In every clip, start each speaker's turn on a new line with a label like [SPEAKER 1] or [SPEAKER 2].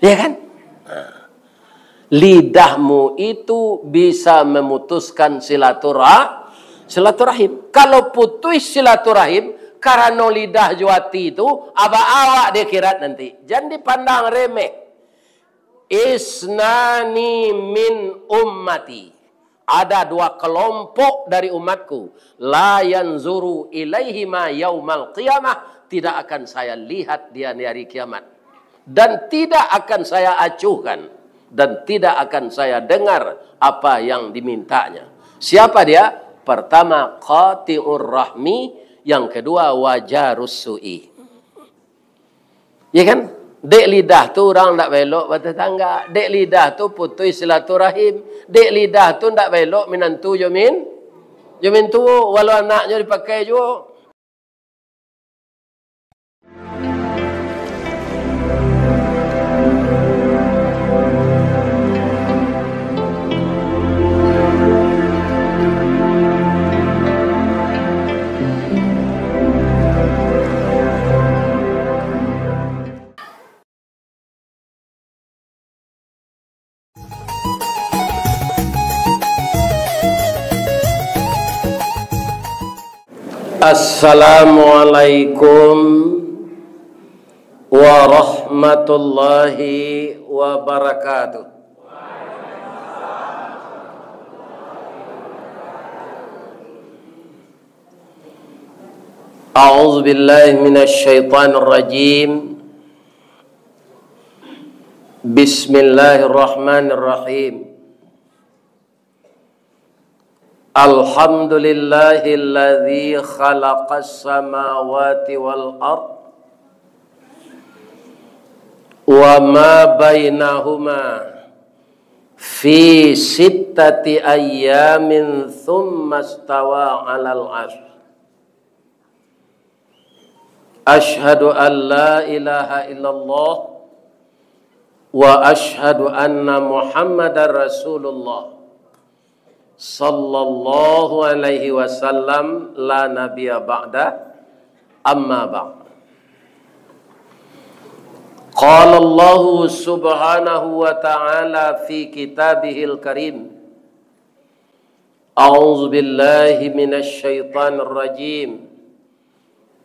[SPEAKER 1] Ya kan? Lidahmu itu bisa memutuskan silaturahim. Kalau putus silaturahim karena lidah juati itu, awak dikira nanti. Jangan dipandang remeh. Isnani min ummati. Ada dua kelompok dari umatku. La yanzuru ilaihima yaumal qiyamah. Tidak akan saya lihat dia di hari kiamat. Dan tidak akan saya acuhkan. Dan tidak akan saya dengar apa yang dimintanya. Siapa dia? Pertama, qati'ur rahmi. Yang kedua, wajarus su'i. Ya kan? Dek lidah tu orang tak belok bertetangga. Dek lidah tu putus silaturahim. Dek lidah tu tak belok menantu Jomin tu. Walau anaknya dipakai juga. Assalamualaikum warahmatullahi wabarakatuh. A'udzu billahi minasy syaithanir rajim. Bismillahirrahmanirrahim. Alhamdulillahilladzi khalaqas samawati wal ard wa ma bainahuma fi sittati ayyamin thumma istawa 'alal 'arsy. Ashhadu an la ilaha illallah wa ashhadu anna Muhammadar Rasulullah sallallahu alaihi wasallam la nabiyya ba'da amma ba'd. Qala Allah subhanahu wa ta'ala fi kitabihil karim. A'udzu billahi minasy syaithanir rajim.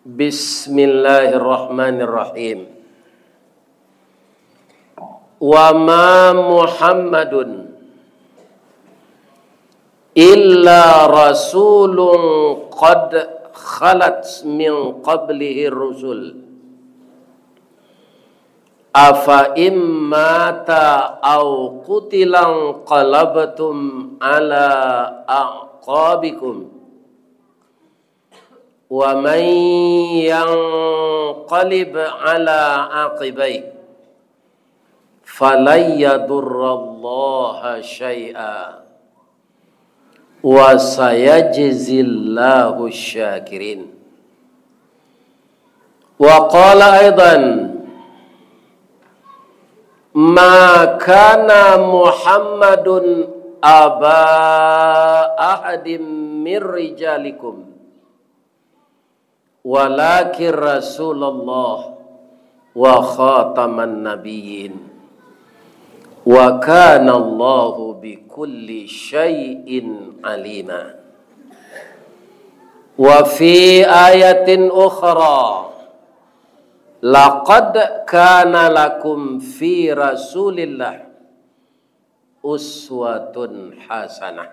[SPEAKER 1] Bismillahirrahmanirrahim. Wa ma Muhammadun illa rasulun qad khalat min qablihi rusul afa immata aw qutilan qalabtum ala aqabikum wa man yanqalib ala aqibai falan yadurrallaha syai'a wa sayajzillahu syakirin. Wa qala aidan ma kana Muhammadun aba ahadim mir rijalikum walakin Rasulullah wa khataman nabiyyin wa kana Allahu bi kulli syai'in alima. Wa fi ayatin ukhra laqad kana lakum fi Rasulillah uswatun hasanah.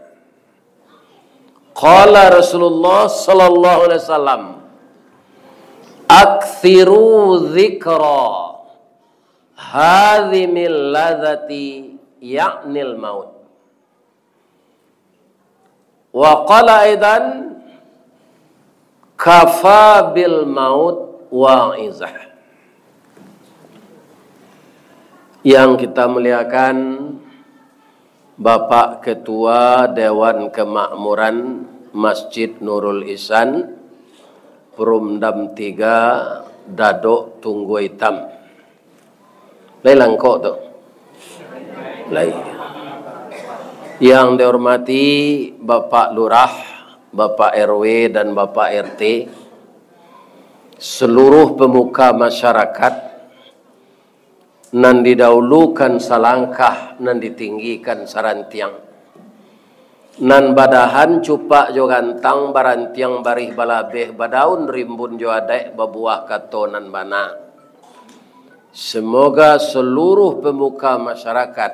[SPEAKER 1] Qala Rasulullah sallallahu alaihi wasallam aktsiru dzikra hadhimil ladzati ya'nil maut. Wa qala aidan kafa bil maut wa'izah. Yang kita muliakan Bapak Ketua Dewan Kemakmuran Masjid Nurul Ihsan Perumdam 3 Dadok Tunggu Hitam. Lailang kok tuh. Lai. Yang dihormati Bapak Lurah, Bapak RW dan Bapak RT, seluruh pemuka masyarakat, nan didahulukan salangkah, nan ditinggikan sarantiang. Nan badahan cupak jo gantang barantiang barih balabeh badaun rimbun jo adek babuah katonan bana. Semoga seluruh pemuka masyarakat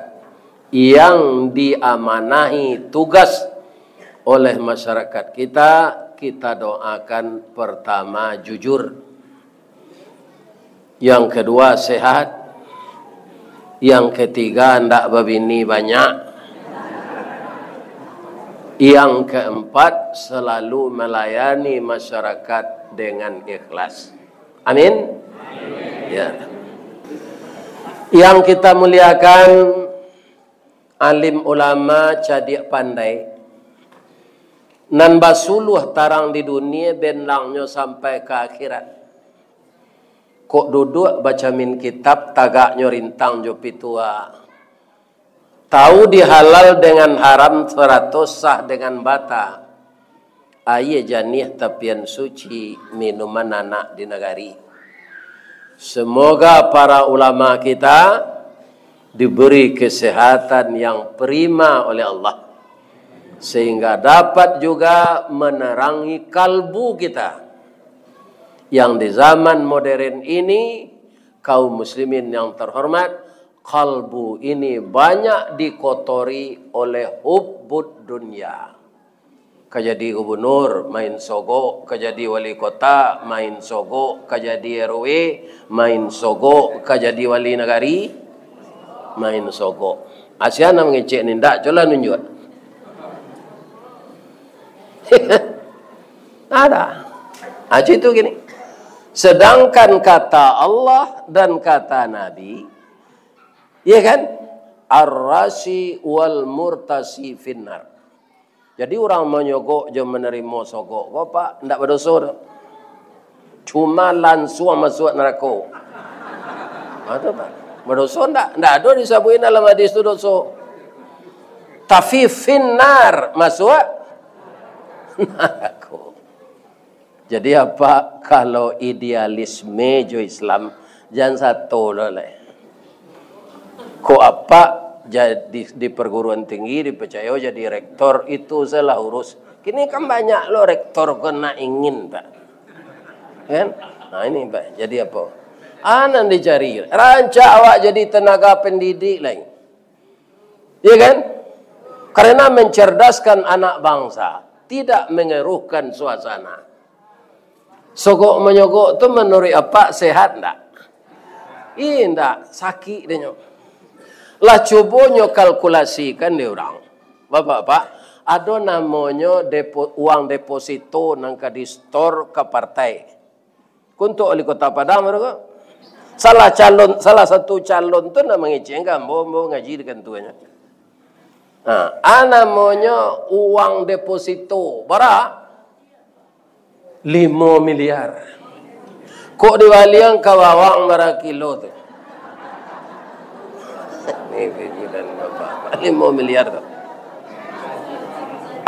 [SPEAKER 1] yang diamanahi tugas oleh masyarakat kita doakan pertama jujur, yang kedua sehat, yang ketiga ndak babini banyak, yang keempat selalu melayani masyarakat dengan ikhlas. Amin. Ya. Yang kita muliakan, alim ulama cadik pandai, nan basuluh tarang di dunia benlangnya sampai ke akhirat. Kok duduk baca min kitab tagaknya rintang jo pitua. Tahu dihalal dengan haram 100 sah dengan bata. Aye janih tapian suci minuman anak di negari. Semoga para ulama kita diberi kesehatan yang prima oleh Allah, sehingga dapat juga menerangi kalbu kita. Yang di zaman modern ini, kaum muslimin yang terhormat, kalbu ini banyak dikotori oleh hubbud dunia. Kajadi gubernur main sogo, kajadi wali kota main sogo, kajadi RW main sogo, kajadi wali negari main sogo. Asyana mengecek nindak, coba nunjuk. Ada. Aja itu gini. Sedangkan kata Allah dan kata Nabi, ya kan? Ar-rasi wal murtasi finnar. Jadi orang menyogok je menerima sogok. Kau pak, ndak berdosa. Cuma langsung masuk neraka. Ada pak? Berdosa ndak? Ndak ada disabuin dalam hadis itu dosa. Tapi finnar masuk neraka. Jadi apa kalau idealisme jo Islam jangan satu loleh. Kok apa jadi di perguruan tinggi dipercaya jadi rektor itu salah urus. Kini kan banyak lo rektor kena ingin pak, kan? Nah ini pak. Jadi apa? Anan dicari. Rancak awak jadi tenaga pendidik lain, ya kan? Karena mencerdaskan anak bangsa, tidak mengeruhkan suasana. Sogok menyogok tu menurut apa sehat ndak? Ndak, sakit dia nyok. Lah coba nyok kalkulasikan dia orang. Bapak-bapak, ada namanya uang deposito nang di store ke partai. Untuk wali kota Padang mereka. Salah satu calon tu namanya cengkam, mau ngaji dengan tuanya. Nah, namanya uang deposito. Berapa? 5 miliar. Kok diwaliang kawawang marah kilo tu. Ini pikiran bapak. 5 miliar tu.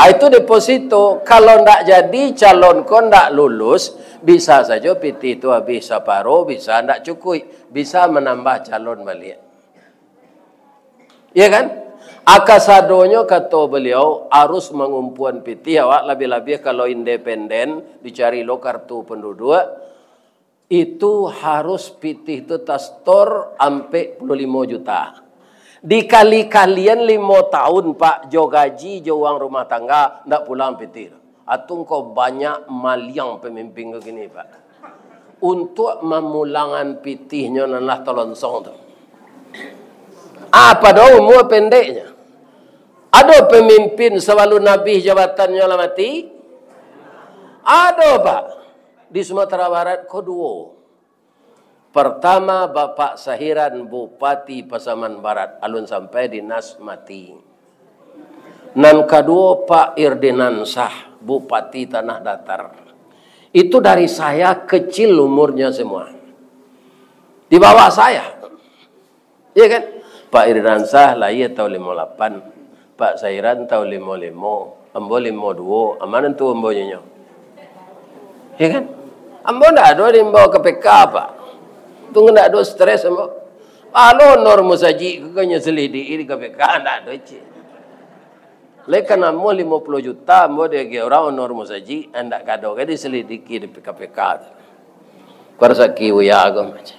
[SPEAKER 1] Itu deposito. Kalau ndak jadi calon kon ndak lulus, bisa saja PT itu habis separuh, bisa ndak cukup, bisa menambah calon balik. Ya kan? Akasadonya kata beliau harus mengumpulan PT awak lebih-lebih kalau independen dicari lo kartu penduduk itu harus PT itu tastor sampai 25 juta. Dikali kalian 5 tahun pak jo gaji jo uang rumah tangga ndak pulang PT. Atau kau banyak maliang pemimpin begini pak. Untuk memulangan PT-nya nalah tolonsong tu. Apa dah umur pendeknya? Ada pemimpin selalu Nabi jabatannya lah mati? Ada pak. Di Sumatera Barat kedua. Pertama Bapak Sahiran Bupati Pasaman Barat. Alun sampai dinas mati. Dan kedua Pak Irdinansah Bupati Tanah Datar. Itu dari saya kecil umurnya semua. Di bawah saya. Iya kan? Pak Irdinansah lahir tahun 58. Pak Sahiran tahun 55, ambo 52, amanan tu ambo nyonya. Ya kan? Ambo ndak ada dimbawa ke PK pak. Tu ndak ada stres ambo. Alo normo saji kanya selidi ini KPK ndak ada cik. Lekan amo 50 juta mo dia ge orang normo saji ndak kado ke diselidiki di KPK. Kuarsa kiu ya agam macam.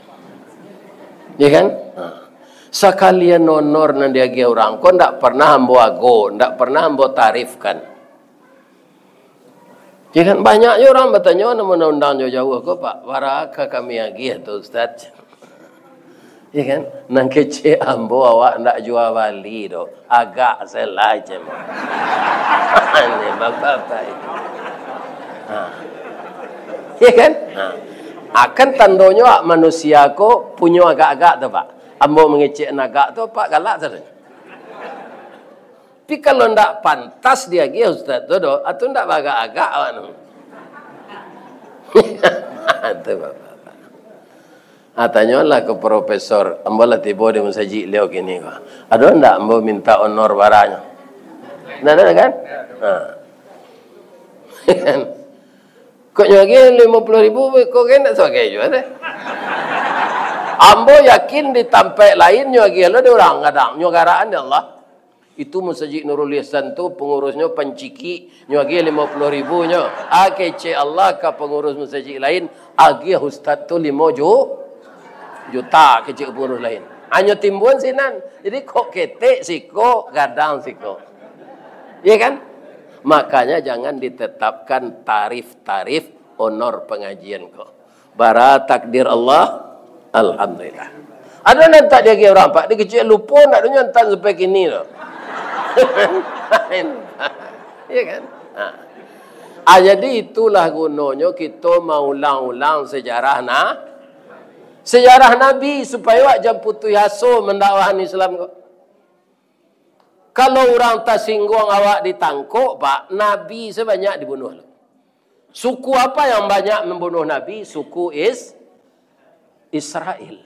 [SPEAKER 1] Ya kan? Sekalian honor nan dia ge orang ko ndak pernah ambo ago, ndak pernah ambo tarifkan. Ya kan banyaknya orang bertanya nama undang jauh-jauh ko Pak, waraka kami lagi atau Ustaz. Ya kan? Nang kece ambo awak ndak jual bali do. Agak salah je mo. Ini bapak-bapak itu. Ya kan? Akan tandanya manusia ko punya agak-agak tu Pak. Ambo mengecek agak tu Pak galak saja. Tapi kalau ndak pantas dia ge Ustaz tu do, atau ndak agak-agak awak nu. Itu Bapak. Tanyalah ke profesor, ambo lah tiba dia mensaji leo gini kok. Ada ndak ambo minta honor baranya? Ndak ada kan? Kok nyagi 50.000 kok kan tak sebagai juga deh. Ambo yakin di tempat lain nyagi lo dia orang kadang nyogaraan dia Allah. Itu Masjid Nurul Ihsan tu pengurusnya penciki nyagi 50.000 nya. Kece Allah ke pengurus masjid lain agi ustaz tu 5 juta kecil pengurus lain. Hanya timbun sinan. Jadi kok ketek siko gadang siko. Iya kan? Makanya jangan ditetapkan tarif-tarif honor pengajian kok. Bara takdir Allah, alhamdulillah. Ada nanti dia orang Pak, dia kecil lupa nak dunia nanti sampai kini loh. Iya kan? Jadi itulah gunanya kita mau ulang-ulang sejarah sejarah Nabi supaya awak jangan putus asa mendakwahan Islam kok. Kalau orang tersinggung awak ditangkuk, Pak, Nabi sebanyak dibunuh. Suku apa yang banyak membunuh Nabi? Suku Israel.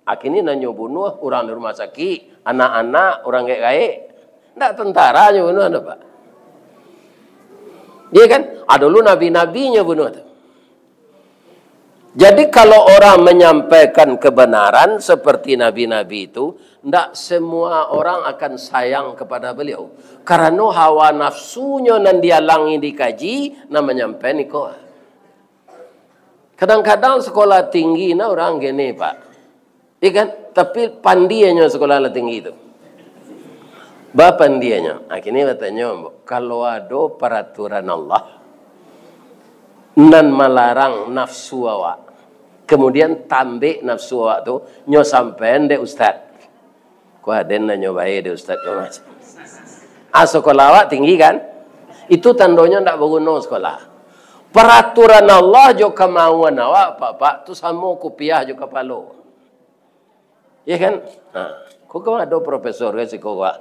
[SPEAKER 1] Akhirnya nanya bunuh orang di rumah sakit, anak-anak, orang gaik-gaik. Tidak tentara yang bunuh ada, Pak. Dia kan? Ada dulu nabi-nabinya bunuh. Jadi kalau orang menyampaikan kebenaran seperti nabi-nabi itu, tidak semua orang akan sayang kepada beliau. Karena hawa nafsunya nan dia langi dikaji, nak menyampaikan itu. Kadang-kadang sekolah tinggi na orang gini, Pak. Iya kan? Tapi pandianya sekolah tinggi itu. Bapandianya. Akhirnya katanya, kalau ada peraturan Allah, nan melarang nafsu awak. Kemudian tambah nafsu awak tu nyo sampean de ustaz. Ku aden nyo bae de ustaz ko mas. Sekolah awak tinggi kan? Itu tandanya ndak berguna sekolah. Peraturan Allah jo kemauan awak Pak tu sama kopiah jo kepalo. Ya kan? Kok ada profesor ke sekolah.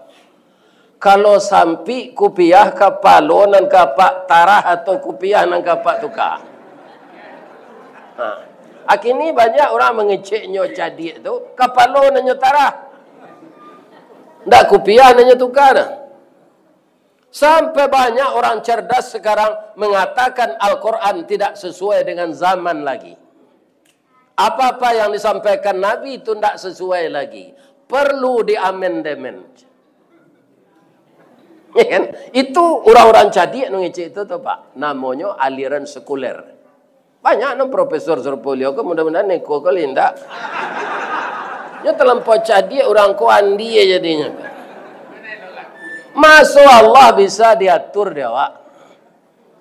[SPEAKER 1] Kalau sampai kopiah kepalo nan kapak tarah atau kopiah nan kapak tukar. Akhirnya banyak orang mengeceknya cadik tu kepalo nan tarah. Ndak kopiah nan tukar. Sampai banyak orang cerdas sekarang mengatakan Al-Quran tidak sesuai dengan zaman lagi. Apa-apa yang disampaikan Nabi itu tidak sesuai lagi. Perlu diamandemen. Ya kan? Itu orang-orang cadik ngecek itu tuh Pak. Namanya aliran sekuler. Banyak profesor Surpolio ke mudah-mudahan neko kali ndak. Ya terlampau cadik orang ko andi jadinya. Masuk Allah bisa diatur dia Pak.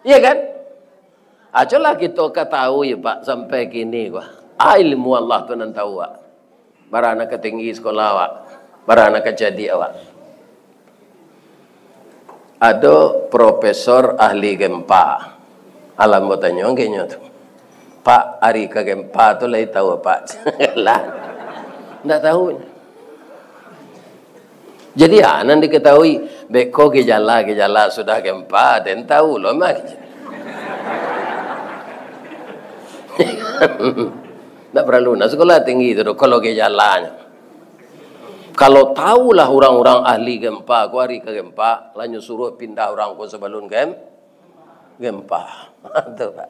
[SPEAKER 1] Iya kan? Ajalah kita ketahui Pak sampai kini gua. Ilmu Allah tu nan tahu Pak. Barana ketinggi sekolah Pak. Barana kejadi awak. Ada profesor ahli gempa. Alam bertanya, kayaknya tu. Pak, hari ke gempa tu lah tahu Pak. Lah, tidak tahu. Jadi nanti diketahui, beko gejala sudah gempa, dan tahu loh mak. Tidak perlu. Nah sekolah tinggi itu kalau gejalanya. Kalau tahulah orang-orang ahli gempa, ku hari ke gempa, lalu suruh pindah orang ku sebelum gempa. Itu Pak.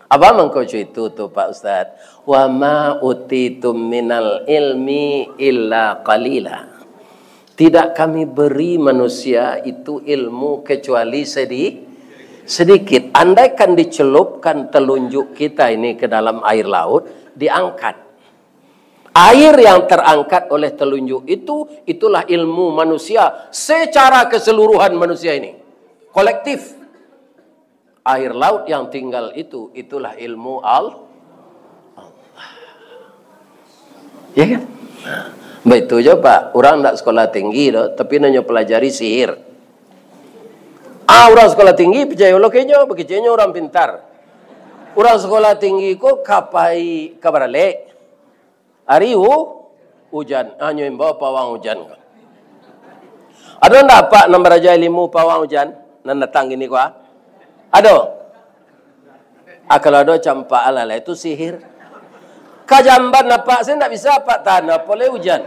[SPEAKER 1] Apa mengkocu itu tuh Pak Ustaz? Wa ma utitum minal ilmi illa qalila. Tidak kami beri manusia itu ilmu kecuali sedikit. Andaikan dicelupkan telunjuk kita ini ke dalam air laut, diangkat. Air yang terangkat oleh telunjuk itu, itulah ilmu manusia secara keseluruhan manusia ini. Kolektif. Air laut yang tinggal itu, itulah ilmu Allah. Ya kan? Baik itu aja Pak. Orang tak sekolah tinggi doh, tapi nanya pelajari sihir. Orang sekolah tinggi percaya lo kayaknya, begitunya orang pintar. Orang sekolah tinggi kok kapai kabarale. Hari hujan, hanya bawa pawang hujan. Ada ndak Pak nomor aja ilmu pawang hujan? Nan datang gini kok. Ada. Kalau ada campak ala itu sihir. Kajamban apa? Saya tidak bisa Pak tanah boleh hujan.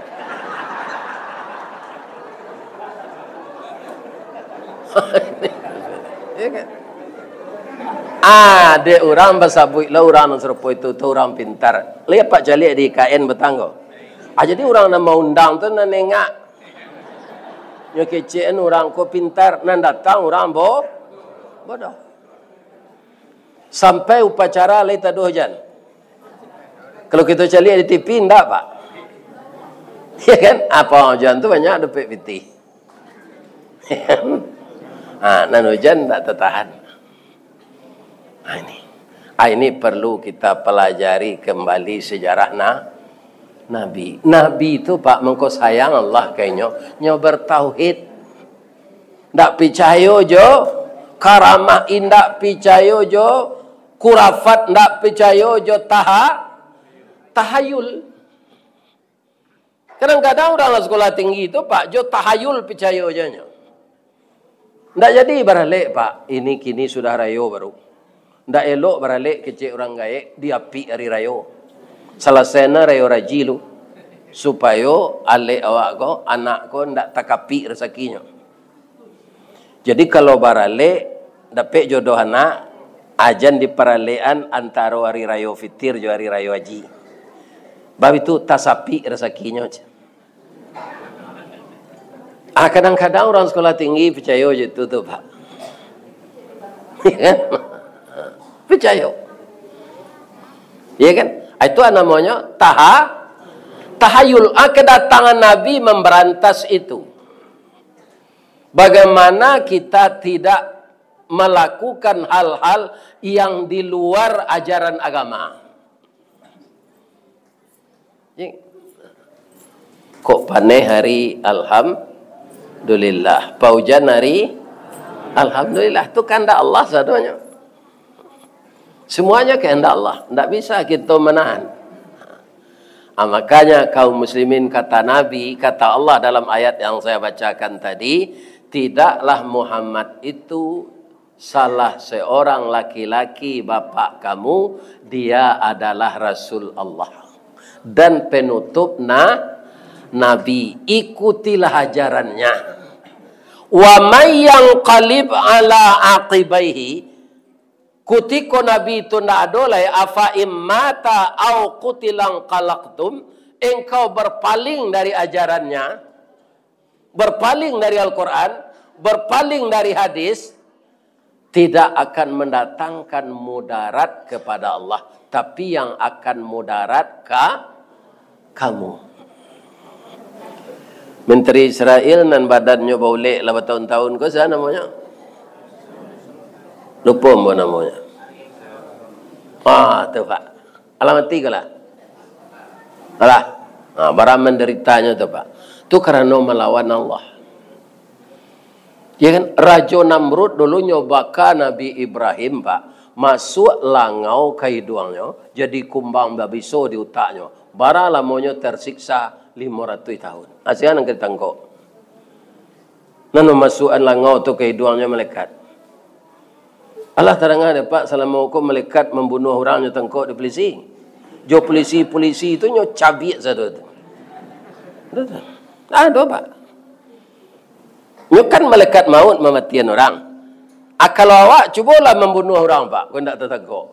[SPEAKER 1] Ya kan? Ada orang bersabui lah orang serupa itu tu orang pintar. Lihat Pak Jali di KN Betanggo. Jadi orang nak mau undang tu nak nengak. Nyo kecen orang ko pintar nan datang orang bodoh. Sampai upacara lai tak ada hujan. Kalau kita cari di TV enggak Pak. Ya kan? Apa hujan tu banyak dapat piti. Nan hujan tak tertahan. Ini perlu kita pelajari kembali sejarah Nabi. Nabi itu Pak mengko sayang Allah kayaknya nyo bertauhid. Ndak percaya jo karamah indak percaya jo kurafat ndak percaya jo tahayul. Kadang-kadang orang sekolah tinggi itu Pak jo tahayul percaya aja. Ndak jadi baralik Pak. Ini kini sudah rayo baru. Ndak elok baralik kecil orang gaek diapi hari rayo. Salasena rayo rajilu supaya ale awak ko anak ko ndak takapi rezekinya. Jadi kalau baralik dapat jodoh anak ajan di peralian antara hari rayo fitir jo hari rayo haji. Bab itu tasapi rezekinya. Kadang-kadang orang sekolah tinggi percaya je tu Pak. Percaya. Ya kan? Itu namanya tahayul. Kedatangan Nabi memberantas itu. Bagaimana kita tidak melakukan hal-hal yang di luar ajaran agama. Kok paneh hari alhamdulillah. Paujan hari alhamdulillah. Itu kehendak Allah sadonya. Semuanya kehendak Allah. Tidak bisa kita menahan. Makanya kaum muslimin kata Nabi, kata Allah dalam ayat yang saya bacakan tadi, tidaklah Muhammad itu salah seorang laki-laki bapak kamu, dia adalah Rasul Allah dan penutup Nabi. Ikutilah ajarannya. Wa may yanqalib ala aqibaihi, kutiko Nabi itu ndak adolai afa immata au qutilang qalaqtum, engkau berpaling dari ajarannya, berpaling dari Al-Quran, berpaling dari hadis, tidak akan mendatangkan mudarat kepada Allah, tapi yang akan mudarat kamu. Menteri Israel nan badannya baulek lah bertahun-tahun ke sana namanya. Lupa apa namanya. Tu Pak. Alamat 3 lah. Alah. Barang menderitanya tu Pak. Itu karena melawan Allah. Ya kan? Raja Namrud dulu nyobaka Nabi Ibrahim Pak. Masuk langau ke hidungnya. Jadi kumbang babiso di utaknya. Bara lamonyo tersiksa 500 tahun. Asian yang kita tangkok. Nano masukan langau tu ke hidungnya malaikat. Allah terangkan Pak, selama hukum malaikat membunuh orangnya tangkok di polisi. Jo polisi itu nyo cabik satu tu. Ada Pak. Nyo kan malaikat maut mematikan orang. Kalau awak cubalah membunuh orang Pak, kau tak tertangkok.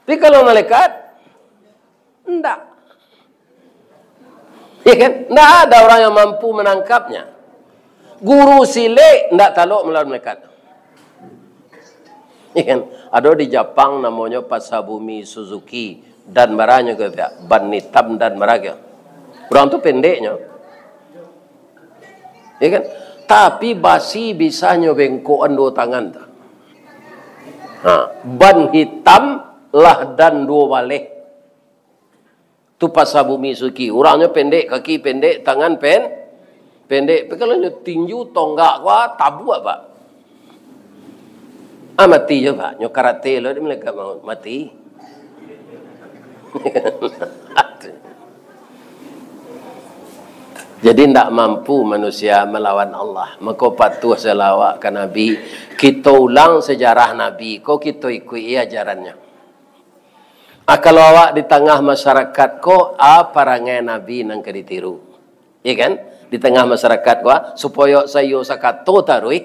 [SPEAKER 1] Tapi kalau malaikat, enggak. Ya kan? Enggak ada orang yang mampu menangkapnya. Guru silik enggak taluk melawan malaikat. Ya kan? Ada di Jepang namanya Pasabumi Suzuki dan marahnya ke ban hitam dan maraga. Orang tu pendeknya. Ya kan? Tapi basi bisa nyobengkoan dua tangan. Ban hitam lah dan dua balik. Tu Pasabumi Suzuki. Orangnya pendek, kaki pendek, tangan pendek. Tapi kalau tinju tonggak wah tabu apa? Mati je pak. Nyo karate lo dia mereka mau mati. Jadi tidak mampu manusia melawan Allah. Maka patuh selawat ke Nabi. Kita ulang sejarah Nabi. Kau kita ikuti ajarannya. Kalau awak di tengah masyarakat ko parangai Nabi nang ke ditiru. Ya kan? Di tengah masyarakat ko supaya sayo sakato tarui.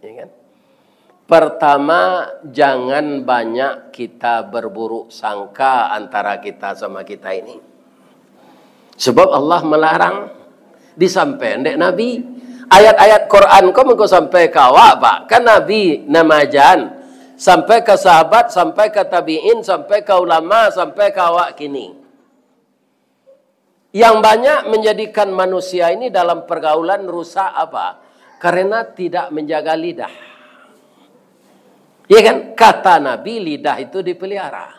[SPEAKER 1] Ya kan? Pertama, jangan banyak kita berburuk sangka antara kita sama kita ini. Sebab Allah melarang. Disampaikan dek Nabi. Ayat-ayat Quran kau mengko sampai ke awak pak. Kan Nabi namajan. Sampai ke sahabat, sampai ke tabi'in, sampai ke ulama, sampai ke awak kini. Yang banyak menjadikan manusia ini dalam pergaulan rusak apa? Karena tidak menjaga lidah. Ya kan? Kata Nabi, lidah itu dipelihara.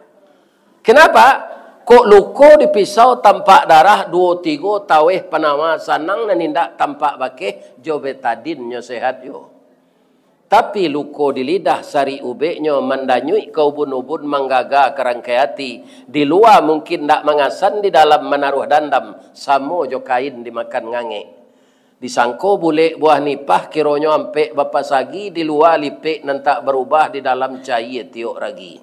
[SPEAKER 1] Kenapa? Kok luko dipisau tampak darah 2-3 taweh penama sanang dan tidak tampak bakeh jobetadin nyo sehat yo. Tapi luko di lidah sari ubeknya mandanyui ke ubun-ubun manggaga kerangkai hati. Di luar mungkin tak mengasan, di dalam menaruh dandam. Samo jo kain dimakan ngange. Disangko boleh buah nipah kironyo ampe bapa sagi. Di luar lipek nantak berubah, di dalam cair tiok ragi.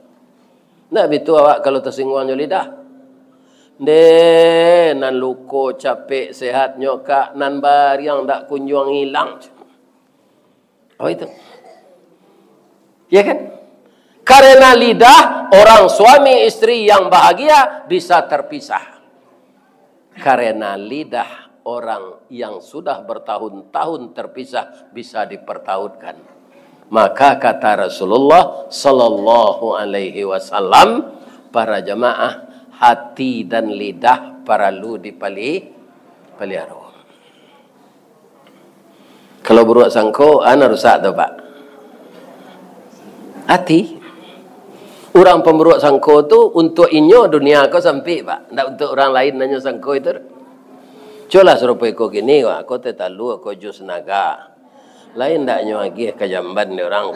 [SPEAKER 1] Nah betul awak kalau tersinggung jo lidah. Nan luko capek sehatnya kak nan bariang dak kunjung hilang. Oh itu. Ya kan? Karena lidah orang suami istri yang bahagia bisa terpisah. Karena lidah orang yang sudah bertahun-tahun terpisah bisa dipertautkan. Maka kata Rasulullah sallallahu alaihi wasallam, para jamaah, hati dan lidah perlu dipelihara. Kalau buruk sangko, ana rusak tu pak. Hati. Orang pemburuk sangko tu untuk inyo dunia kau sampai pak. Tak untuk orang lain nanya sangko itu. Coba serupa kau gini, kau tetalu, kau jus naga. Lain tak nyo lagi kejamban ni orang.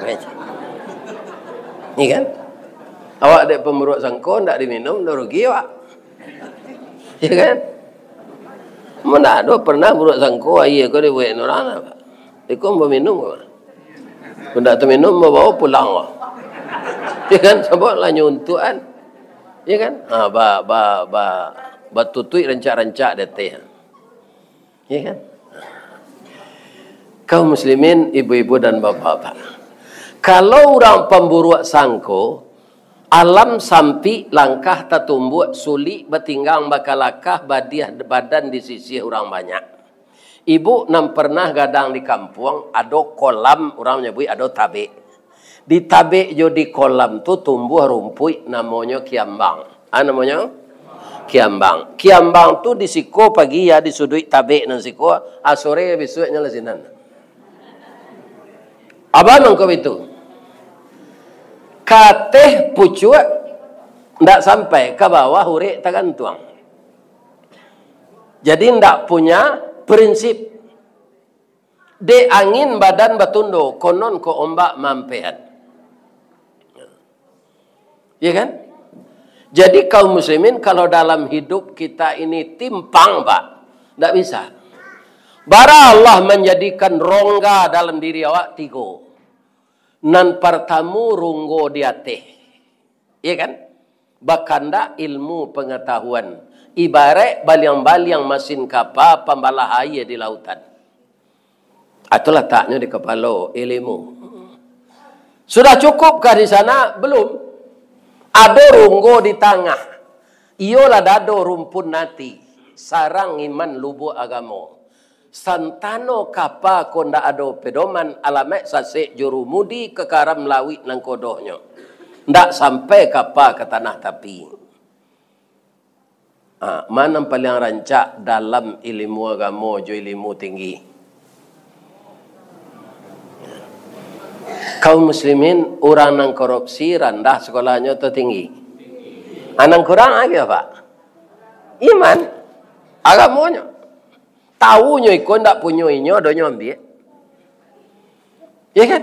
[SPEAKER 1] Ni kan? Awak ada pemburuk sangko, tak diminum, dah rugi awak. Ya kan? Mana ada pernah buruk sangko, ayah kau dibuat orang apa? Ikut minum apa? Kau tak terminum, bawa pulang awak. Ya kan? Sebab lah nyuntuan. Ya kan? Batutui rancak-rancak deteh. Ya kan? Kaum muslimin, ibu-ibu dan bapak-bapak. Kalau orang pemburuk sangko, alam sampi langkah tertumbuh sulit bertinggang bakalakah badan di sisi orang banyak. Ibu nam pernah gadang di kampung ada kolam orang nyebut ada tabe. Di tabe jo di kolam tu tumbuh rumput namanya kiambang. Namanya kiambang. Kiambang tu di siko pagi ya di sudut tabe nan siko, sore besoknya lesinan. Apa nangkep itu? Kateh pucuk ndak sampai ke bawah hurek tergantung. Jadi ndak punya prinsip. De angin badan batundo, konon ko ombak mampean. Ya kan? Jadi kaum muslimin kalau dalam hidup kita ini timpang pak, ndak bisa. Bara Allah menjadikan rongga dalam diri awak 3. Nan pertamu runggo diateh. Ya kan? Bakanda ilmu pengetahuan. Ibarat baliang-baliang mesin kapal pembalah air di lautan. Itu letaknya di kepala ilmu. Sudah cukupkah di sana? Belum. Ado runggo di tangah. Iyolah dado rumpun nati. Sarang iman lubu agamo. Santano kapa konda ado pedoman alamek sasek jurumudi kekaram lawi nang kodohnya. Ndak sampai kapa ke tanah tapi. Mana paling rancak dalam ilmu agamo jo ilmu tinggi. Kaum muslimin orang nang korupsi rendah sekolahnya tu tinggi. Anang kurang lagi apa? Iman agamonya. Tahunya ikut ndak punya inyo donya ambil. Ya kan?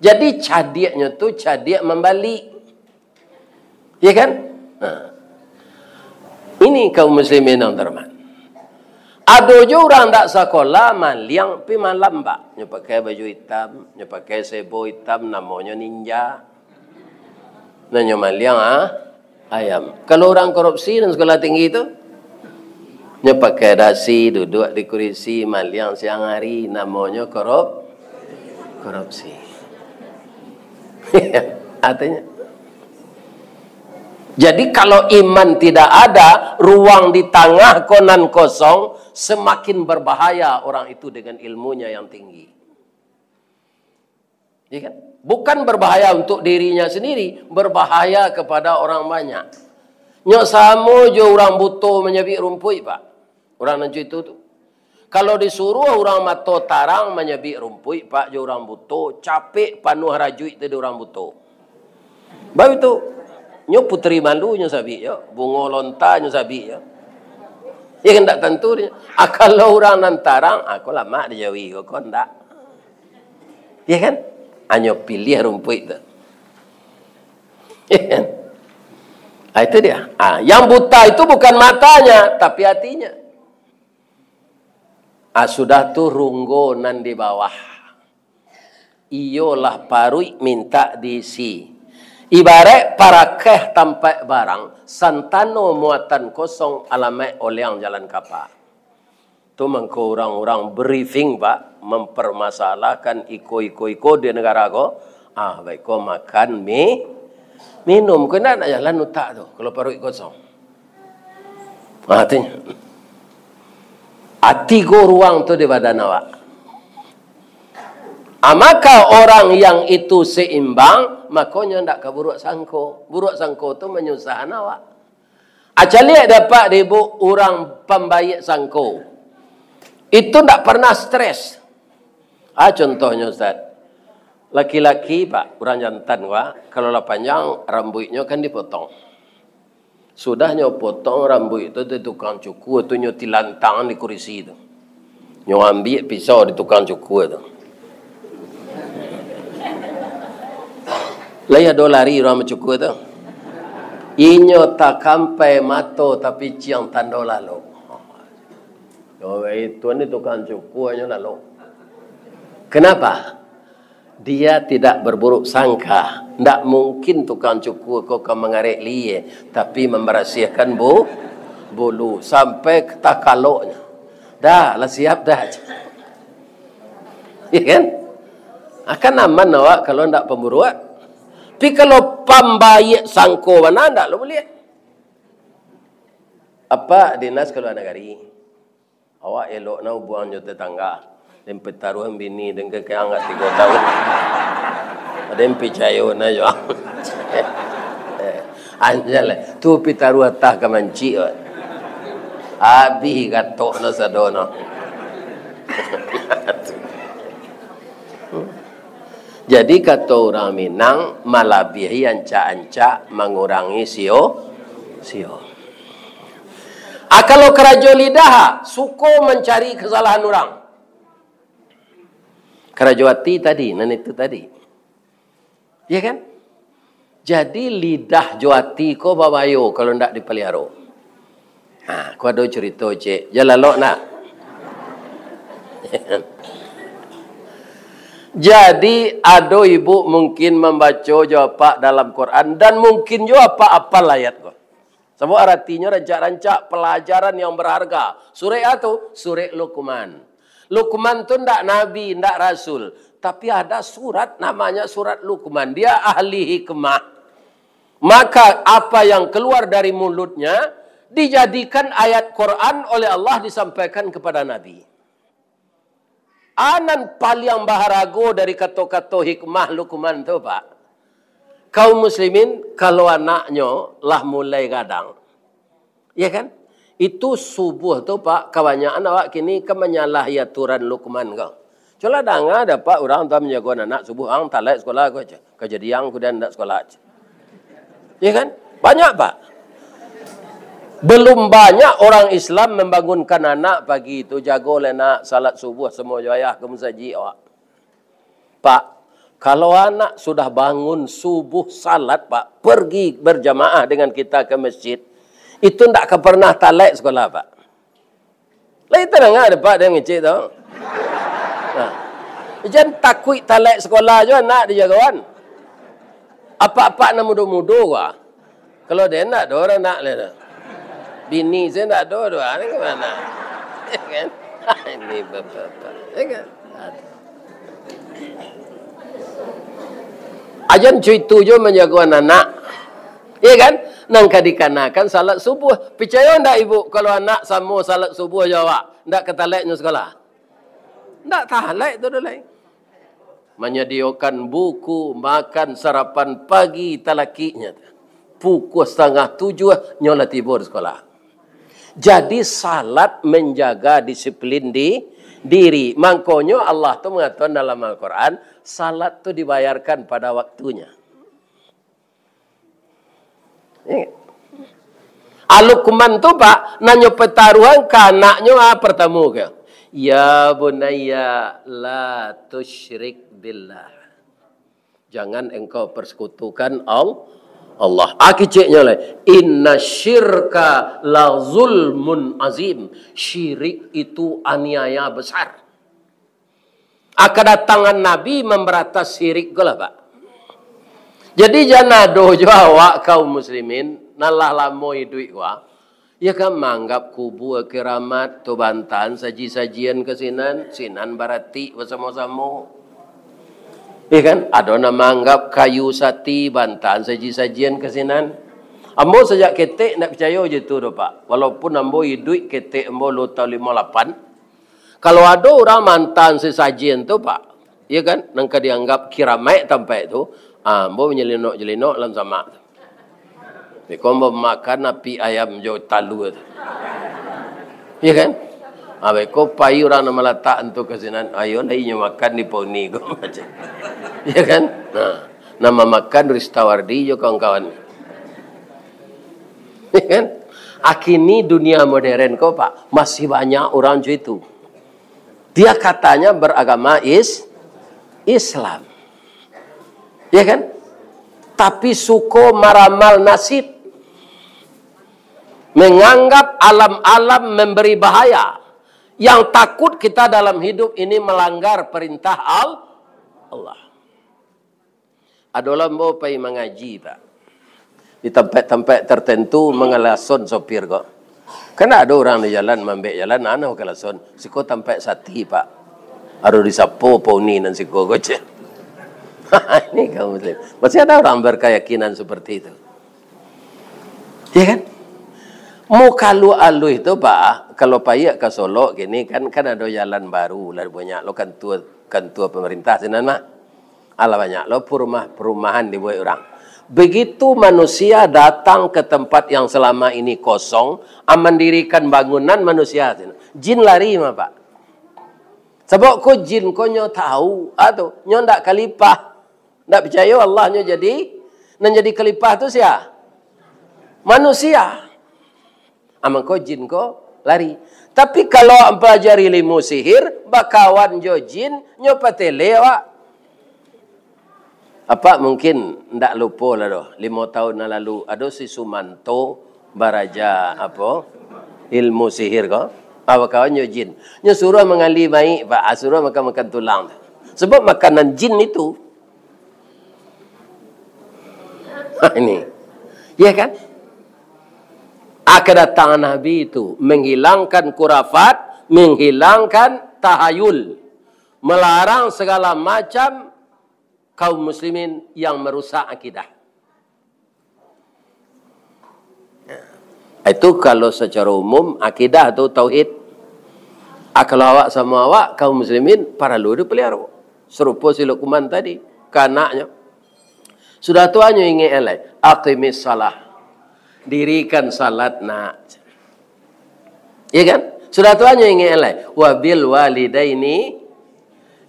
[SPEAKER 1] Jadi cadiaknya tu cadiak membalik. Ya kan? Ini kaum muslimin yang terhormat. Ada je orang tak sekolah maliang pi malam pak. Nya pakai baju hitam, nya pakai sebo hitam namanya ninja. Nanya maliang ayam. Kalau orang korupsi dan sekolah tinggi itu nya pakai dasi duduk di kursi maliang siang hari namanya korupsi. Artinya jadi kalau iman tidak ada, ruang di tengah konan kosong, semakin berbahaya orang itu dengan ilmunya yang tinggi. Ya kan? Bukan berbahaya untuk dirinya sendiri, berbahaya kepada orang banyak. Nyok samo jo orang butuh menyebik rumput, Pak. Orang nancu itu tu. Kalau disuruh orang mato tarang menyebik rumput, Pak, jo orang butuh, capek panuh rajuit tadi orang butuh. Baru itu nyo putri malu nyo sabi yo, bungo lonta nyo sabi yo. Ya kan tak tentu dia. Kalau orang nantarang, aku lama dia jawi kok ndak. Ya kan? Anyo pilih rumput itu. Ya kan? Itu dia. Yang buta itu bukan matanya, tapi hatinya. Sudah tu runggo nan di bawah. Iyolah parui minta diisi. Ibarat parakeh tampak barang, santano muatan kosong alamek oleang jalan kapal. Itu mengko orang-orang briefing Pak, mempermasalahkan iko di negara ko. Baik ko makan minum. Kena nak jalan utak tu, kalau perut kosong. Artinya, hati ko ruang tu di badan awak. Maka orang yang itu seimbang, makanya tidak ke buruk sangko. Buruk sangko itu menyusahkan awak. Lihat dapat ibu orang pembaik sangko. Itu tidak pernah stres. Contohnya Ustaz. Laki-laki Pak, orang jantan Pak, kalau lah panjang rambutnya kan dipotong. Sudahnya potong rambut itu di tukang cukur, itu nyoti lantangan di kursi itu. Nyo ambil pisau di tukang cukur itu. Laya dolari orang mencukur tu. Inyo tak kampai mato tapi ciang tando lalu. Itu ni tukang cukurnya lalu. Kenapa? Dia tidak berburuk sangka. Tak mungkin tukang cukur kau akan mengarik liye, tapi memberasiakan bulu sampai ke takaloknya. Dah lah siap dah. Ya kan? Akan aman awak kalau tak pemburuan. Tapi kalau pembaik sangko mana tak lo boleh. Apa dinas keluar negeri? Awak elok nak buang jo tetangga. Dan petaruhan bini dan kekeangat 3 tahun. Ada yang percaya na jo. Anjale, tu petaruhan tah kemanci. Abi gatok na sadono. Jadi kata orang Minang, malabihi anca-anca mengurangi sio. Kalau kerajo lidah, suko mencari kesalahan orang. Kerajo hati tadi, nan itu tadi. Ya kan? Jadi lidah joati ko babayo kalau ndak dipelihara. Ku ada cerita cik, jalalok nak. Jadi ada ibu mungkin membaca jawab dalam Quran dan mungkin juga apa ayat kok. Sebab artinya rancak-rancak pelajaran yang berharga. Surah itu surah Luqman. Luqman itu tidak nabi, tidak rasul, tapi ada surat namanya surat Luqman. Dia ahli hikmah. Maka apa yang keluar dari mulutnya dijadikan ayat Quran oleh Allah disampaikan kepada Nabi. Anan paling baharago dari kata-kata hikmah Luqman tu Pak. Kaum muslimin kalau anaknya lah mulai gadang. Ya kan? Itu subuh tu Pak, kebanyakan awak kini menyalahi aturan Luqman kau. Cula danga dapat orang tua menjaga anak subuh ang talak sekolah kau aja. Kejadian kemudian tak sekolah aja. Ya kan? Banyak Pak. Belum banyak orang Islam membangunkan anak pagi itu jaga oleh nak salat subuh semua ayah ke masjid awak. Pak, kalau anak sudah bangun subuh salat Pak, pergi berjamaah dengan kita ke masjid, itu tidak pernah talak sekolah Pak. Lah itu ada Pak dia ngecek tu. Nah, jangan takut talak sekolah je anak dia kawan. Apa-apa nak muda-muda gua. Kalau dia nak, dia orang nak lah. Bini saya nak dua-dua. Ini ke mana? Kan? Ini bapak-bapak. Kan? Ajan cuitu je menjaga anak. Ya kan? Nangka dikanakan salat subuh. Percaya tak ibu kalau anak sama salat subuh jawab? Tak ketaleknya sekolah? Tak talek tu dulu. Menyediakan buku, makan sarapan pagi talakinya. Pukul 6:30 nyola tidur sekolah. Jadi salat menjaga disiplin di diri. Makanya Allah tu mengatakan dalam Al-Quran, salat tu dibayarkan pada waktunya. Luqman tu Pak, nanya pertaruhan ke anaknya pertama ke. Ya bunayya la tusyrik billah. Jangan engkau persekutukan Allah. Akiciknya lah. Inna syirka la zulmun azim. Syirik itu aniaya besar. Kedatangan Nabi memberatas syirik ke lah Pak. Jadi jangan dojo awak kaum muslimin. Nalah lamo hidup gua. Ya kan menganggap kubu keramat tu bantan saji-sajian ke sinan barati bersama-sama. Ya kan? Ada orang menganggap kayu sati bantan saji-sajian ke sinan. Ambo sejak ketek nak percaya je tu dah Pak. Walaupun ambo hidup ketek ambo lu tahun 58. Kalau ada orang mantan sesajian tu Pak. Ya kan? Nangka dianggap kiramat sampai tu. Ambo menyelinok-jelinok dalam sama tu. Kau makan api ayam jauh talu tu. Ya kan? Kau payu orang nama letak untuk kesinan. Ayo lainnya makan di poni kau macam. Ya kan? Nah, nama makan Ristawardi jo kawan-kawan. Ya kan? Akini dunia modern kau Pak masih banyak orang macam itu. Dia katanya beragama Islam. Ya kan? Tapi suko meramal nasib. Menganggap alam-alam memberi bahaya. Yang takut kita dalam hidup ini melanggar perintah Allah. Ada orang mau pergi mengaji Pak. Di tempat-tempat tertentu mengelason sopir kok. Karena ada orang di jalan, membek jalan, anak kelason. Siko tempat sati Pak. Harus disapu poni dan siko gocek. Ini kaum muslim. Masih ada orang berkeyakinan seperti itu. Ya kan? Mau kalau alu itu Pak, kalau payak ke Solo gini kan ada jalan baru lah banyak lo kan tua pemerintah sinan mah. Ala banyak lo perumahan dibuat orang. Begitu manusia datang ke tempat yang selama ini kosong, mendirikan bangunan manusia, jin lari mah Pak. Sebab ko jin ko nyo tahu atau nyo ndak kalipah. Ndak percaya Allahnya jadi jadi kalipah tu sia? Manusia. Amang ko jin ko lari. Tapi kalau empelajari ilmu sihir, bakawan jo jin nyo patele awak. Apa mungkin ndak lupa lah doh 5 tahun yang lalu ada si Sumanto baraja apa ilmu sihir ko. Apa kawan nyo jin. Nyo suruh mengali baik Pak, suruh makan tulang. Sebab makanan jin itu. Ini. Ya kan? Kedatangan Nabi itu menghilangkan kurafat, menghilangkan tahayul, melarang segala macam kaum muslimin yang merusak akidah. Itu kalau secara umum akidah atau tauhid. Kalau awak sama awak kaum muslimin perlu dipelihara. Serupa si Luqman tadi, ke anaknya. Sudah tuanya ingin elai, aqimis salah. Dirikan salat nak. Ya kan? Sudah tuanya ingin elai, wabil walidaini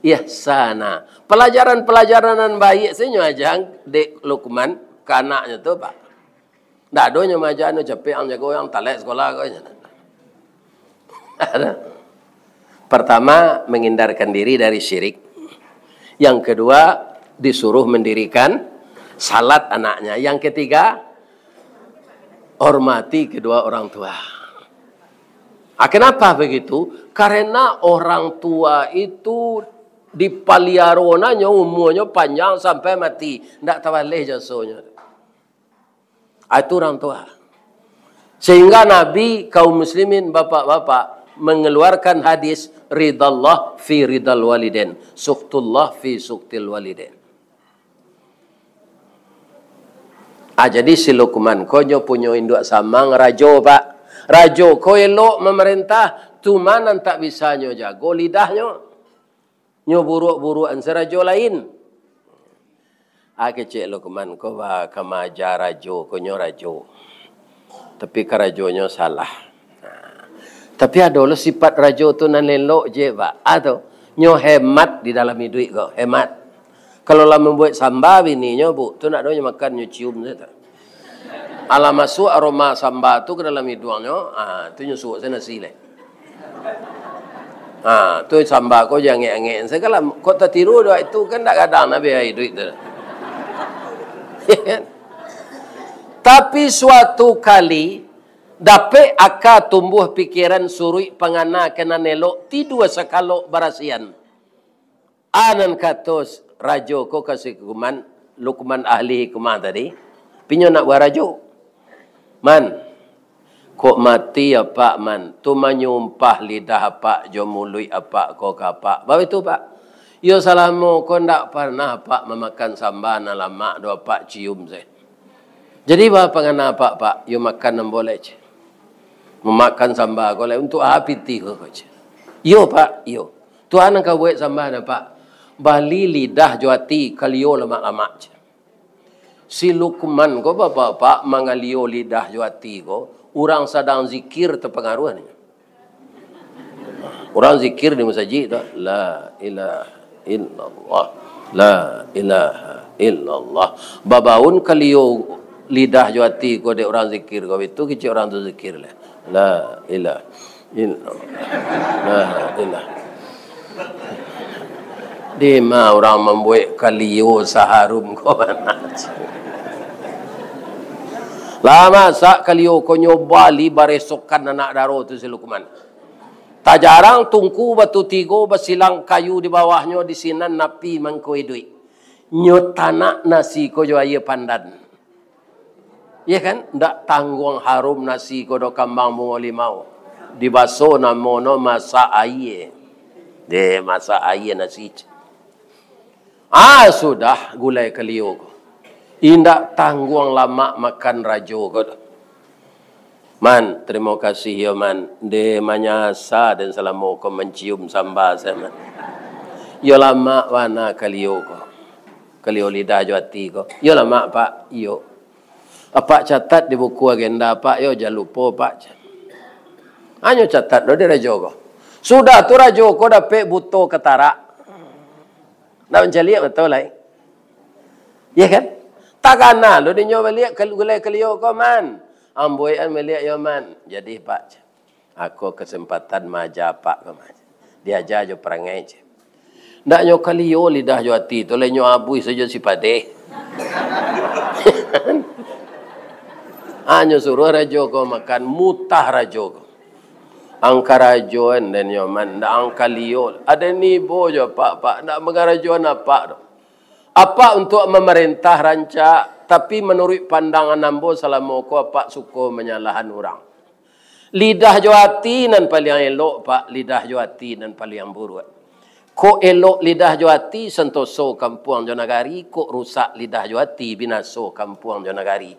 [SPEAKER 1] ihsana. Pelajaran-pelajaran baik senyum ajang dek Luqman ke anaknya tu pak. Tak adanya majaan capek ang jago yang talek sekolah kau. Pertama, menghindarkan diri dari syirik. Yang kedua, disuruh mendirikan salat anaknya. Yang ketiga, hormati kedua orang tua. Kenapa begitu? Karena orang tua itu dipaliaronanya umurnya panjang sampai mati. Tidak tawalih jasanya. Itu orang tua. Sehingga Nabi kaum muslimin bapak-bapak mengeluarkan hadis ridallah fi ridal waliden, suktullah fi suktil waliden. Jadi si Luqman konyo punya induk samang rajo pak. Rajo ko elok memerintah tumanan tak bisa nyo jago lidahnya. Nyo buruk-burukan serajo lain. Kecik Luqman ko ba kamaja rajo konyo rajo. Tapi karajonyo salah. Tapi ada lo sifat rajo tu nan lelok je pak. Atau nyo hemat di dalam duit ko, hemat. Kalau lah membuat sambal bininya bu, tu nak doanya makan nyo cium saja. Ala masuk aroma sambal tu ke dalam hidungnya, tu nyo suuk sana sile. Tu sambal ko jangan ngek-ngek. Segala kau tak tiru doa itu kan tak kadang nabi ai duit tu. Tapi suatu kali dapat akak tumbuh pikiran surui pangana kena nelok ti dua sekalo barasian. Anan katos rajo ko kasih kuman Luqman ahli kuman tadi. Pinyo nak buat rajo. Man, kok mati apa man? Tu menyumpah lidah apa jo mului apa ko kapak. Bawa itu pak. Yo salamu ko ndak pernah pak memakan sambal lama do pak cium saya. Jadi apa pengana pak? Yo makan nam boleh je. Memakan sambal ko le untuk apiti ko je. Yo pak, yo. Tuhan engkau buat sambal na pak. Bali lidah juati kalio lemak-lemak je. Si Luqman ko bapak mangalio lidah juati ko, orang sedang zikir terpengaruh ni. Orang zikir di masjid tu, la ilaha illallah, la ilaha illallah. Babaun kalio lidah juati ko de orang zikir ko itu kecik orang tu zikir lah. La ilaha illallah, la ilaha. Di ma orang membuat kalio saharum ko mana? Lama sak kalio ko nyoba li baresokan anak daro tu si Luqman. Tak jarang tungku batu tigo basilang kayu di bawahnya di sinan napi mangkoi duit. Nyo tanak nasi ko jo aye pandan. Ya kan? Ndak tanggung harum nasi ko do kambang bungo limau. Di baso namono masak aye. De masak aye nasi. Sudah gulai kalio ko. Indak tanggung lama makan rajo ko. Man, terima kasih ya man. De manyasa dan selama ko mencium sambal saya man. Yo lama wana kalio ko. Kalio lidah juati ko. Yo lama pak, yo. Apa catat di buku agenda pak, yo jangan lupa pak. Hanya catat do di rajo ko. Sudah tu rajo ko dapat buto ketara. Nak mencari betul lah. Ya kan? Takana lo dinyo balik gulai kelio ko man. Amboyan melihat yo man. Jadi pak, aku kesempatan maja pak ko man. Diajar jo perangai je. Ndak nyo kelio lidah jo hati tu le nyo abui saja si pade. Anyo suruh rajo ko makan mutah rajo ko. Angka rajoan dan yo man ndak angka lio. Ada ni bojo pak ndak mengarajoan apa do. Apa untuk memerintah rancak, tapi menurut pandangan nambo selama ko apa suko menyalahan orang. Lidah juati nan paling elok pak, lidah juati nan paling buruk. Ko elok lidah juati sentoso kampung Jonagari, ko rusak lidah juati binaso kampung Jonagari.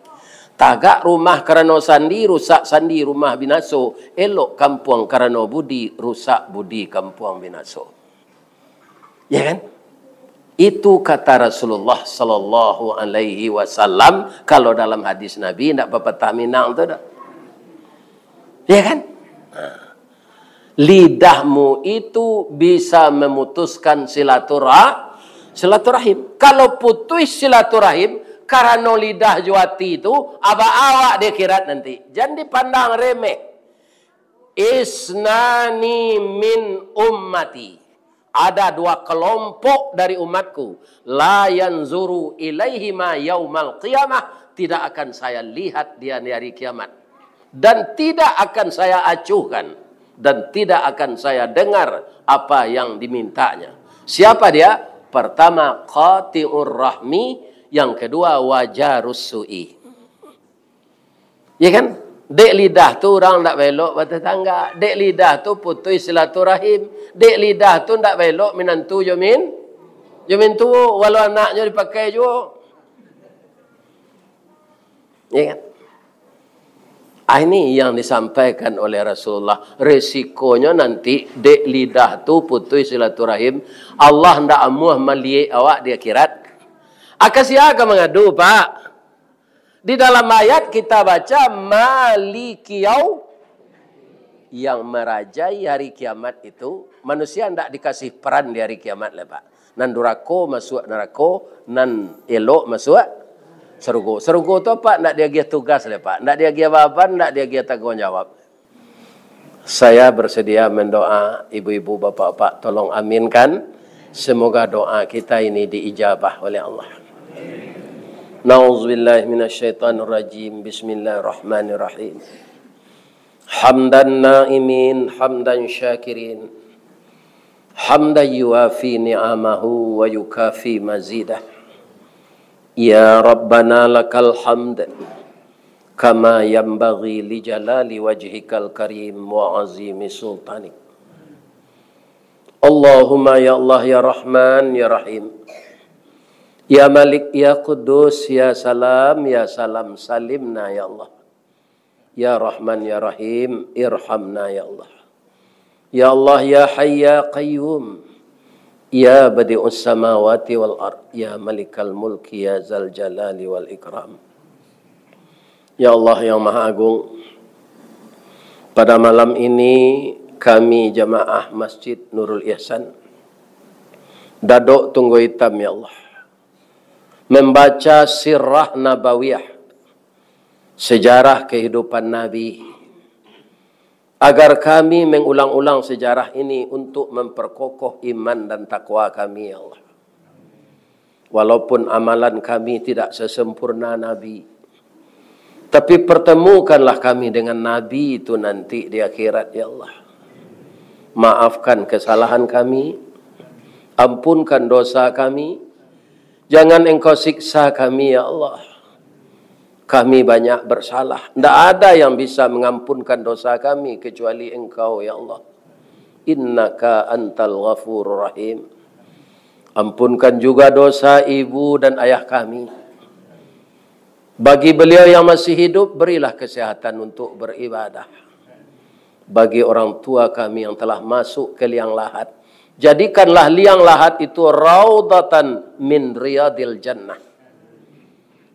[SPEAKER 1] Tagak rumah kerana sandi, rusak sandi rumah binaso. Elok kampung kerana budi, rusak budi kampung binaso. Ya kan? Itu kata Rasulullah sallallahu alaihi wasallam. Kalau dalam hadis Nabi nak pepatah Minang tu dah. Ya kan? Lidahmu itu bisa memutuskan silaturahim. Kalau putus silaturahim karena lidah juati itu, awak dia kirat nanti. Jangan dipandang remeh. Isnani min ummati. Ada dua kelompok dari umatku. La yanzuru ilaihima yaumal qiyamah. Tidak akan saya lihat dia di hari kiamat. Dan tidak akan saya acuhkan. Dan tidak akan saya dengar apa yang dimintanya. Siapa dia? Pertama, qati'ur rahmi. Yang kedua, wajarus su'i. Ya kan? Dek lidah tu orang tak belok bertetangga. Dek lidah tu putus silaturahim. Dek lidah tu tak belok menantu Jomin tu. Walau anaknya dipakai juga. Ya kan? Ini yang disampaikan oleh Rasulullah. Resikonya nanti dek lidah tu putus silaturahim. Allah hendak amuh melihat awak dia kirat. Siapa mengadu, Pak? Di dalam ayat kita baca Maliki yang merajai hari kiamat itu. Manusia tidak dikasih peran di hari kiamat lah, Pak. Nan durako masuk neraka, nan elok masuk surga. Surga tu Pak, tidak dia gia tugas lah, Pak. Tidak dia gia beban, tidak dia gia tanggungjawab. Saya bersedia mendoa ibu-ibu, bapak-bapak, tolong aminkan. Semoga doa kita ini diijabah oleh Allah. Na'udzubillahi minasyaitonir rajim. Bismillahirrahmanirrahim. Hamdan na'imin, hamdan syakirin. Hamdan yuafi ni'amahu wa yukafi mazidah. Ya Rabbana lakal hamd kama yanbaghi li jalali wajhikal karim wa azimi sultanik. Allahumma ya Allah ya Rahman ya Rahim. Ya Malik, ya Kudus, ya Salam salimna ya Allah. Ya Rahman, ya Rahim, irhamna ya Allah. Ya Allah, ya Hayy, ya Qayyum. Ya Badi'us samawati wal ard. Ya Malikal mulki, ya Zal jalali wal ikram. Ya Allah yang Maha Agung. Pada malam ini kami jamaah Masjid Nurul Ihsan Dadok Tunggu Hitam ya Allah, membaca sirah nabawiyah, sejarah kehidupan Nabi, agar kami mengulang-ulang sejarah ini untuk memperkokoh iman dan takwa kami ya Allah. Walaupun amalan kami tidak sesempurna Nabi, tapi pertemukanlah kami dengan Nabi itu nanti di akhirat ya Allah. Maafkan kesalahan kami, ampunkan dosa kami. Jangan Engkau siksa kami ya Allah. Kami banyak bersalah. Tidak ada yang bisa mengampunkan dosa kami kecuali Engkau ya Allah. Innaka antal ghafurur rahim. Ampunkan juga dosa ibu dan ayah kami. Bagi beliau yang masih hidup, berilah kesehatan untuk beribadah. Bagi orang tua kami yang telah masuk ke liang lahat, jadikanlah liang lahat itu raudatan min riyadil jannah.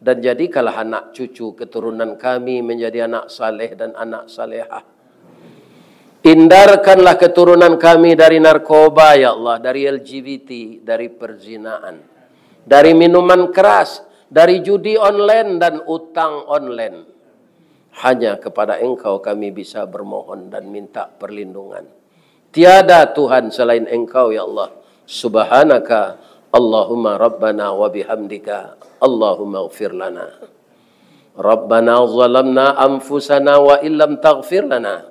[SPEAKER 1] Dan jadikanlah anak cucu keturunan kami menjadi anak saleh dan anak salehah. Hindarkanlah keturunan kami dari narkoba ya Allah, dari LGBT, dari perzinaan, dari minuman keras, dari judi online dan utang online. Hanya kepada Engkau kami bisa bermohon dan minta perlindungan. Tiada Tuhan selain Engkau ya Allah. Subhanaka Allahumma Rabbana wa bihamdika Allahumma ighfir lana. Rabbana zalamna anfusana wa illam taghfir lana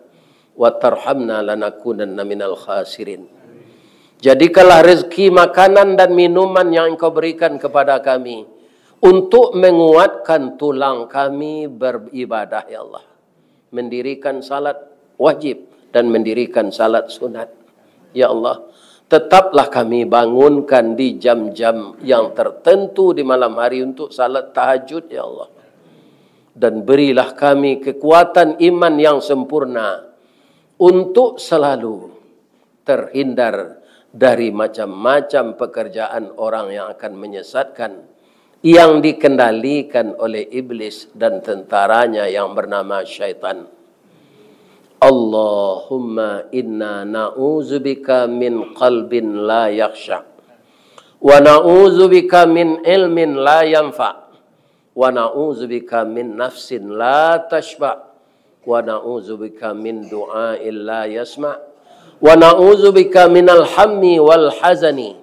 [SPEAKER 1] wa tarhamna lanakunanna minal khasirin. Jadikanlah rezeki makanan dan minuman yang Engkau berikan kepada kami untuk menguatkan tulang kami beribadah ya Allah. Mendirikan salat wajib dan mendirikan salat sunat. Ya Allah, tetaplah kami bangunkan di jam-jam yang tertentu di malam hari untuk salat tahajud ya Allah. dan berilah kami kekuatan iman yang sempurna untuk selalu terhindar dari macam-macam pekerjaan orang yang akan menyesatkan, yang dikendalikan oleh iblis dan tentaranya yang bernama syaitan. Allahumma inna na'udzubika min qalbin la yakhsha, wa na'udzubika min ilmin la yanfa, wa na'udzubika min nafsin la tashba, wa na'udzubika min du'ain la yasma, wa na'udzubika minal hammi wal hazani,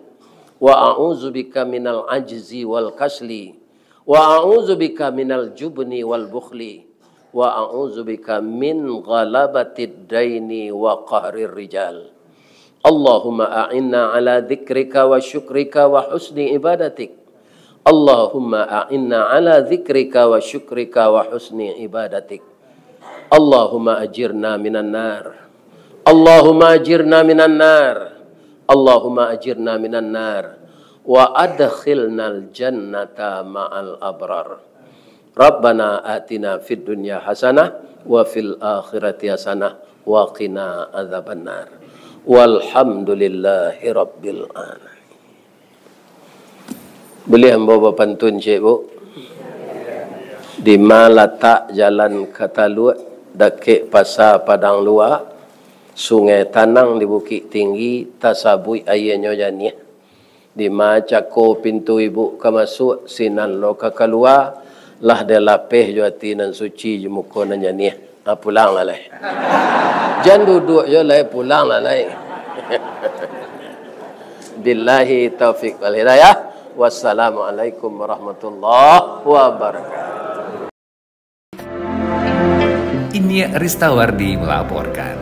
[SPEAKER 1] wa a'udzubika minal ajzi wal kasli, wa a'udzubika minal jubni wal bukhli, wa a'udzubika min ghalabatid daini wa qahrir rijal. Allahumma a'inna ala dzikrika wa syukrika wa husni ibadatik. Allahumma a'inna ala dzikrika wa syukrika wa husni ibadatik. Allahumma ajirna minan nar. Allahumma ajirna minan nar. Allahumma ajirna minan nar. Wa adkhilnal jannata ma'al abrar. Rabbana atina fid dunya hasanah wa fil akhirati hasanah wa qina adzabannar. Walhamdulillahi rabbil alamin. Boleh hamba pantun cik bu? Di Malata jalan Kataluat, dekik pasar Padang Luar, sungai Tanang di Bukit Tinggi, tasabui ayahnya janiah. Di Macako pintu ibu ke masuk, sinan lo ke keluar, lah dia lapih juati nan suci jemuko nan janiah. Pulang lah lai. Jangan duduk je lai, pulang lah lai. Billahi taufiq wal hidayah. Wassalamualaikum warahmatullahi wabarakatuh.
[SPEAKER 2] Ini Ristawardi melaporkan.